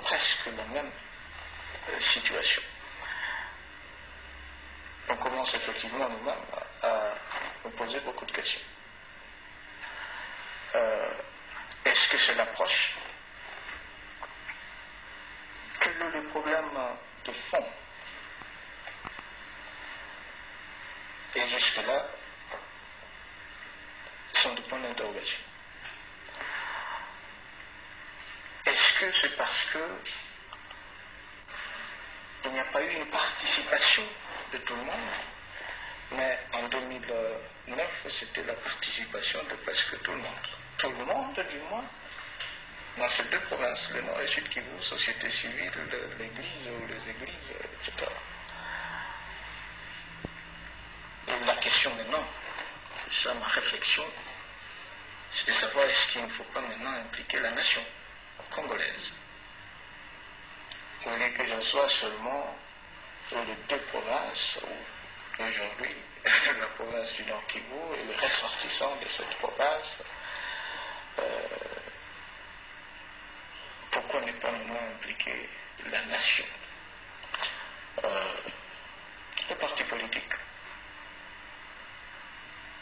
presque la même situation. On commence effectivement nous-mêmes à nous poser beaucoup de questions. Est-ce que c'est l'approche? Quel est le problème de fond? Et jusque-là, sont des points d'interrogation. Est-ce que c'est parce que il n'y a pas eu une participation de tout le monde, mais en 2009, c'était la participation de presque tout le monde. Tout le monde, du moins, dans ces deux provinces, le Nord et Sud Kivu, société civile, l'Église ou les églises, etc. Et la question maintenant, c'est ça ma réflexion, c'est de savoir est-ce qu'il ne faut pas maintenant impliquer la nation congolaise. Au lieu que je sois seulement sur les deux provinces, où aujourd'hui la province du Nord Kivu et les ressortissants de cette province, pourquoi ne pas maintenant impliquer la nation, les partis politiques,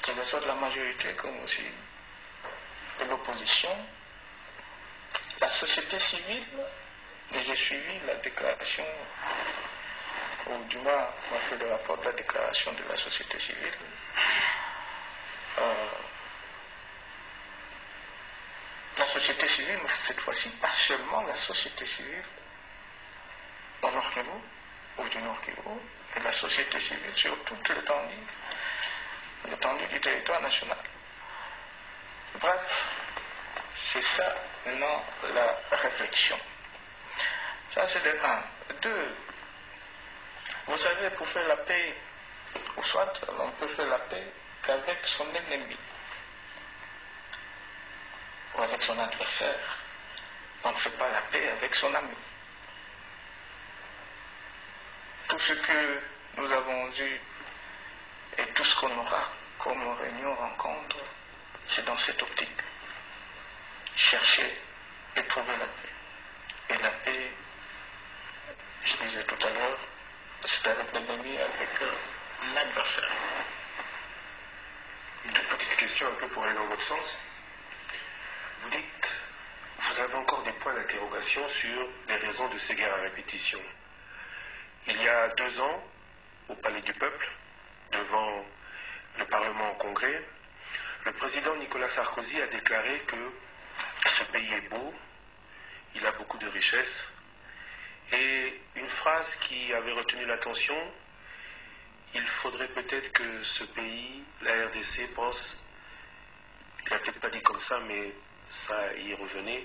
que ce soit de la majorité comme aussi de l'opposition, la société civile. Et j'ai suivi la déclaration, ou du moins, on a fait le rapport de la déclaration de la société civile. La société civile, mais cette fois-ci, pas seulement la société civile au Nord Kivu, ou du Nord Kivu, mais la société civile sur toute l'étendue du territoire national. Bref, c'est ça maintenant la réflexion. Ça, c'est de 1. 2. Vous savez, pour faire la paix, ou soit on peut faire la paix qu'avec son ennemi, ou avec son adversaire. On ne fait pas la paix avec son ami. Tout ce que nous avons eu et tout ce qu'on aura comme réunion, rencontre, c'est dans cette optique. Chercher et trouver la paix. Et la paix, je disais tout à l'heure, c'est avec l'ennemi, avec l'adversaire. Une toute petite question un peu pour aller dans votre sens. Vous dites, vous avez encore des points d'interrogation sur les raisons de ces guerres à répétition. Il y a 2 ans, au Palais du Peuple, devant le Parlement en congrès, le président Nicolas Sarkozy a déclaré que ce pays est beau, il a beaucoup de richesses. Et une phrase qui avait retenu l'attention, il faudrait peut-être que ce pays, la RDC, pense, il n'a peut-être pas dit comme ça, mais ça y revenait,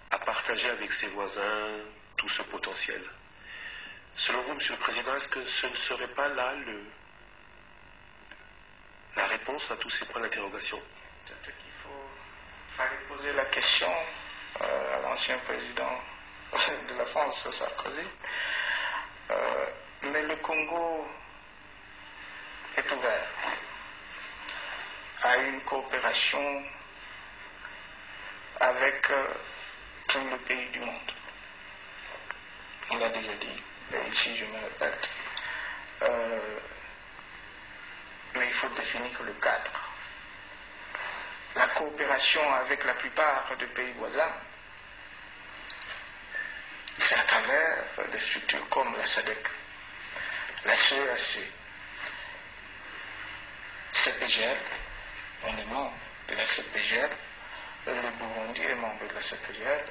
à partager avec ses voisins tout ce potentiel. Selon vous, Monsieur le Président, est-ce que ce ne serait pas là la réponse à tous ces points d'interrogation? Peut-être qu'il fallait poser la question à l'ancien président de la France, Sarkozy. Mais le Congo est ouvert à une coopération avec tous les pays du monde. On l'a déjà dit, et ici je me répète. Mais il faut définir le cadre. La coopération avec la plupart des pays voisins, c'est à travers des structures comme la SADC, la CEAC, CPGL, on est membre de la CPGL, le Burundi est membre de la CPGL,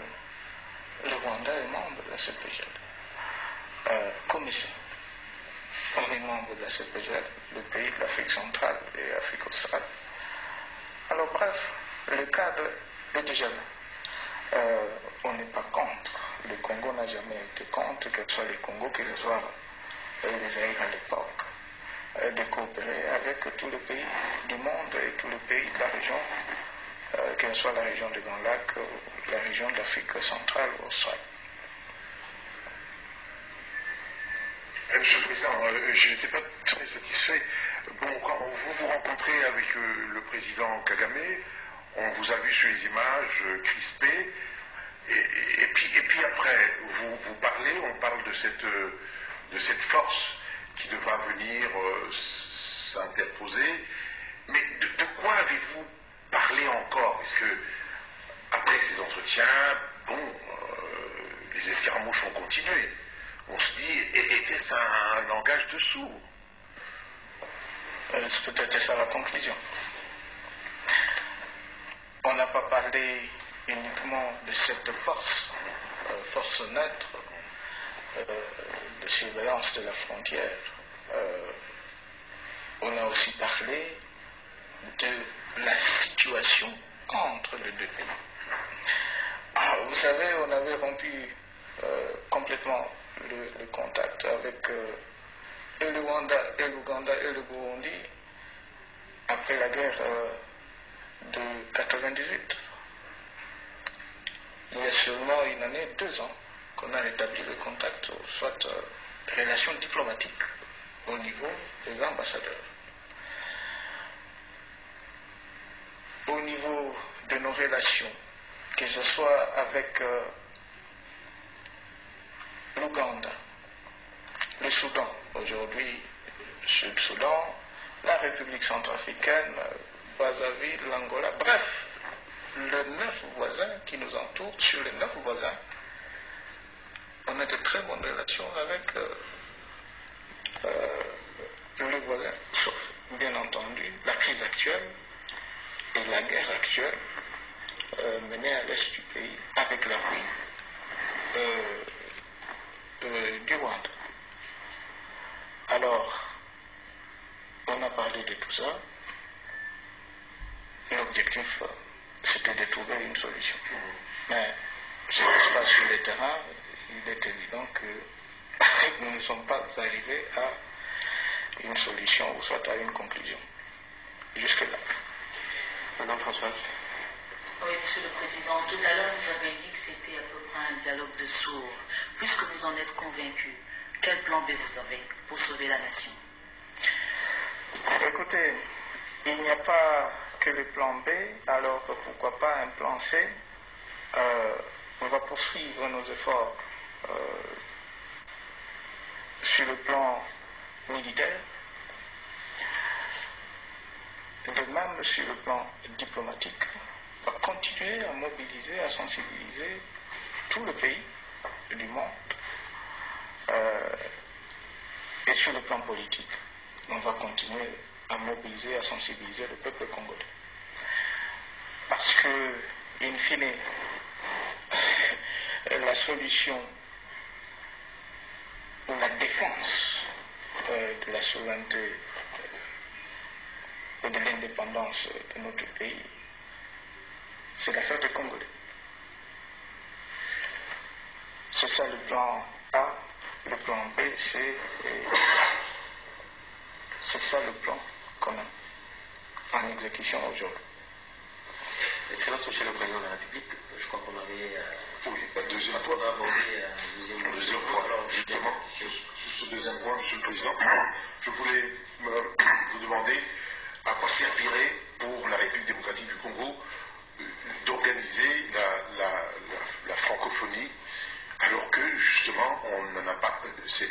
le Rwanda est membre de la CPGL. Commission, on est membre de la CPGL, le pays de l'Afrique centrale et l'Afrique australe. Alors bref, le cadre est déjà là. On n'est pas contre. Le Congo n'a jamais été contre, que ce soit les Congos, que ce soit les Zaïre à l'époque, de coopérer avec tous les pays du monde et tous les pays de la région, que ce soit la région des Grands Lacs ou la région de l'Afrique centrale ou australe. Monsieur le Président, je n'étais pas très satisfait. Bon, quand vous vous rencontrez avec le président Kagame, on vous a vu sur les images crispé. Et puis après, vous parlez, on parle de cette force qui devra venir s'interposer. Mais de quoi avez-vous parlé encore? Est-ce que, après ces entretiens, les escarmouches ont continué? On se dit, était-ce un langage de sourds? C'est peut-être ça la conclusion. On n'a pas parlé uniquement de cette force neutre de surveillance de la frontière. On a aussi parlé de la situation entre les deux pays. Vous savez, on avait rompu complètement le contact avec et le Rwanda, et l'Ouganda, et le Burundi après la guerre de 98. Il y a seulement une année, 2 ans, qu'on a établi le contact, soit relations diplomatiques au niveau des ambassadeurs. Au niveau de nos relations, que ce soit avec l'Ouganda, le Soudan, aujourd'hui Sud-Soudan, la République centrafricaine, Brazzaville, l'Angola, bref, les 9 voisins qui nous entourent, sur les 9 voisins, on a de très bonnes relations avec les voisins, sauf bien entendu la crise actuelle et la guerre actuelle menée à l'est du pays avec l'appui du Rwanda. Alors, on a parlé de tout ça. L'objectif, c'était de trouver une solution. Mais ce qui se passe sur le terrain, il est évident que nous ne sommes pas arrivés à une solution ou soit à une conclusion. Jusque-là. Madame Françoise. Oui, Monsieur le Président, tout à l'heure vous avez dit que c'était à peu près un dialogue de sourds. Puisque vous en êtes convaincu, quel plan B vous avez pour sauver la nation? Écoutez, il n'y a pas que le plan B, alors pourquoi pas un plan C? On va poursuivre nos efforts sur le plan militaire, de même sur le plan diplomatique, on va continuer à mobiliser, à sensibiliser tout le pays du monde, et sur le plan politique, on va continuer à mobiliser, à sensibiliser le peuple congolais. Parce que, in fine, la solution ou la défense de la souveraineté et de l'indépendance de notre pays, c'est l'affaire des Congolais. C'est ça le plan A, le plan B, c'est ça le plan qu'on a en exécution aujourd'hui. Excellence, Monsieur le Président de la République, je crois qu'on avait deuxième point. un deuxième point. Alors, justement, sur ce deuxième point, Monsieur le Président, je voulais vous demander à quoi servirait pour la République démocratique du Congo d'organiser la francophonie, alors que justement on n'en a pas. C'est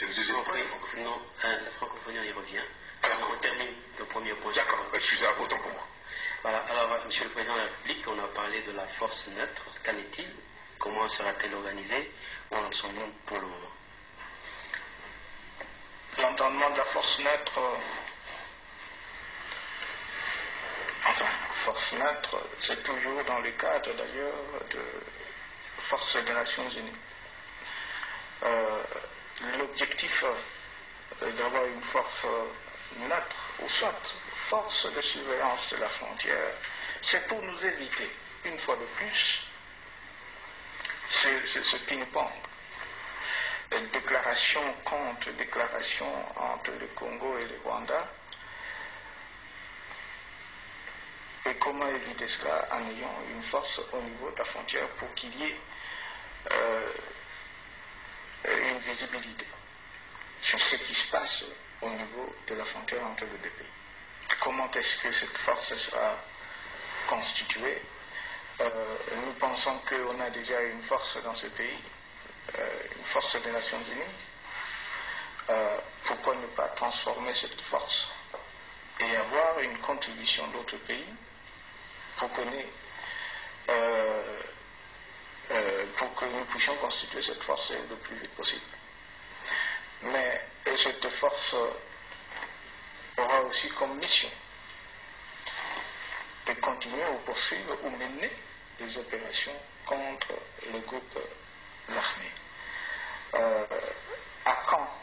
le deuxième point, la francophonie. Non, la francophonie, on y revient. Alors, on termine le premier point. D'accord, excusez-moi, autant pour moi. Voilà, alors, Monsieur le Président de la République, on a parlé de la force neutre. Qu'en est-il? Comment sera-t-elle organisée? Où en sommes-nous pour le moment? L'entendement de la force neutre, force neutre, c'est toujours dans le cadre d'ailleurs de force des Nations Unies. L'objectif d'avoir une force neutre, ou soit force de surveillance de la frontière, c'est pour nous éviter, une fois de plus, ce ping-pong. Déclaration contre déclaration entre le Congo et le Rwanda. Et comment éviter cela en ayant une force au niveau de la frontière pour qu'il y ait une visibilité sur ce qui se passe au niveau de la frontière entre les deux pays. Comment est-ce que cette force sera constituée? nous pensons qu'on a déjà une force dans ce pays, une force des Nations Unies. Pourquoi ne pas transformer cette force et avoir une contribution d'autres pays pour que nous puissions constituer cette force le plus vite possible. Mais cette force aura aussi comme mission de continuer ou poursuivre ou mener des opérations contre le groupe l'armée. À quand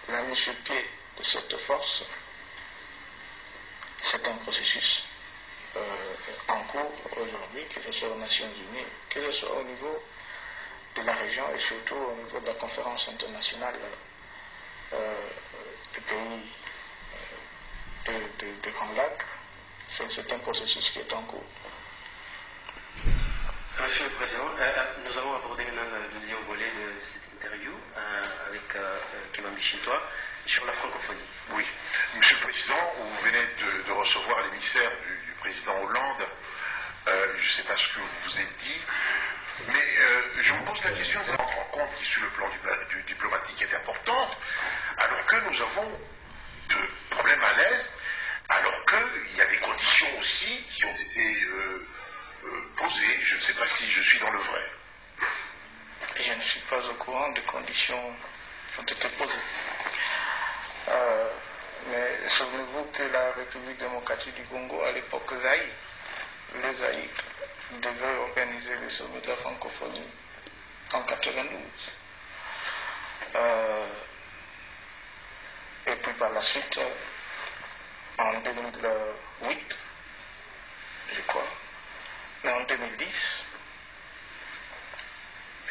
la mise sur pied de cette force? C'est un processus en cours aujourd'hui, que ce soit aux Nations Unies, que ce soit au niveau de la région et surtout au niveau de la conférence internationale des pays de Grand Lac. C'est un processus qui est en cours. Monsieur le Président, nous allons aborder maintenant le deuxième volet de cette interview avec Kevin Chitois sur la francophonie. Oui. Monsieur le Président, vous venez de recevoir l'émissaire du président Hollande. Je ne sais pas ce que vous vous êtes dit, mais je me pose la question de notre rencontre qui, sur le plan du diplomatique, est importante, alors que nous avons de problèmes à l'Est, alors qu'il y a des conditions aussi qui ont été posées. Je ne sais pas si je suis dans le vrai. Je ne suis pas au courant des conditions qui ont été posées. Mais souvenez-vous que la République démocratique du Congo, à l'époque Zaïre, le Zaïre devait organiser le sommet de la francophonie en 1992. Et puis par la suite, en 2008, je crois, mais en 2010,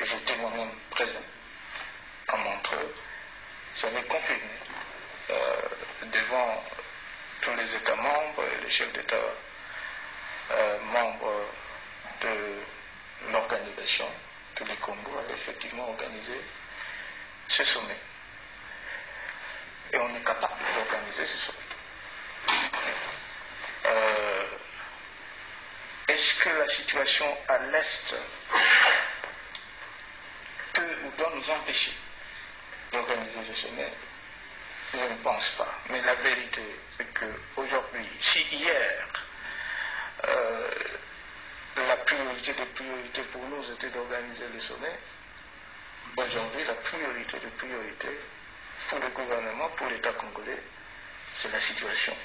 j'étais moi-même présent à Montreux, j'avais confirmé devant tous les États membres et les chefs d'État membres de l'organisation que le Congo avait effectivement organisé ce sommet. Et on est capable d'organiser ce sommet. Est-ce que la situation à l'Est peut ou doit nous empêcher d'organiser ce sommet? Je ne pense pas. Mais la vérité, c'est qu'aujourd'hui, si hier, la priorité des priorités pour nous était d'organiser le sommet, aujourd'hui, la priorité des priorités pour le gouvernement, pour l'État congolais, c'est la situation.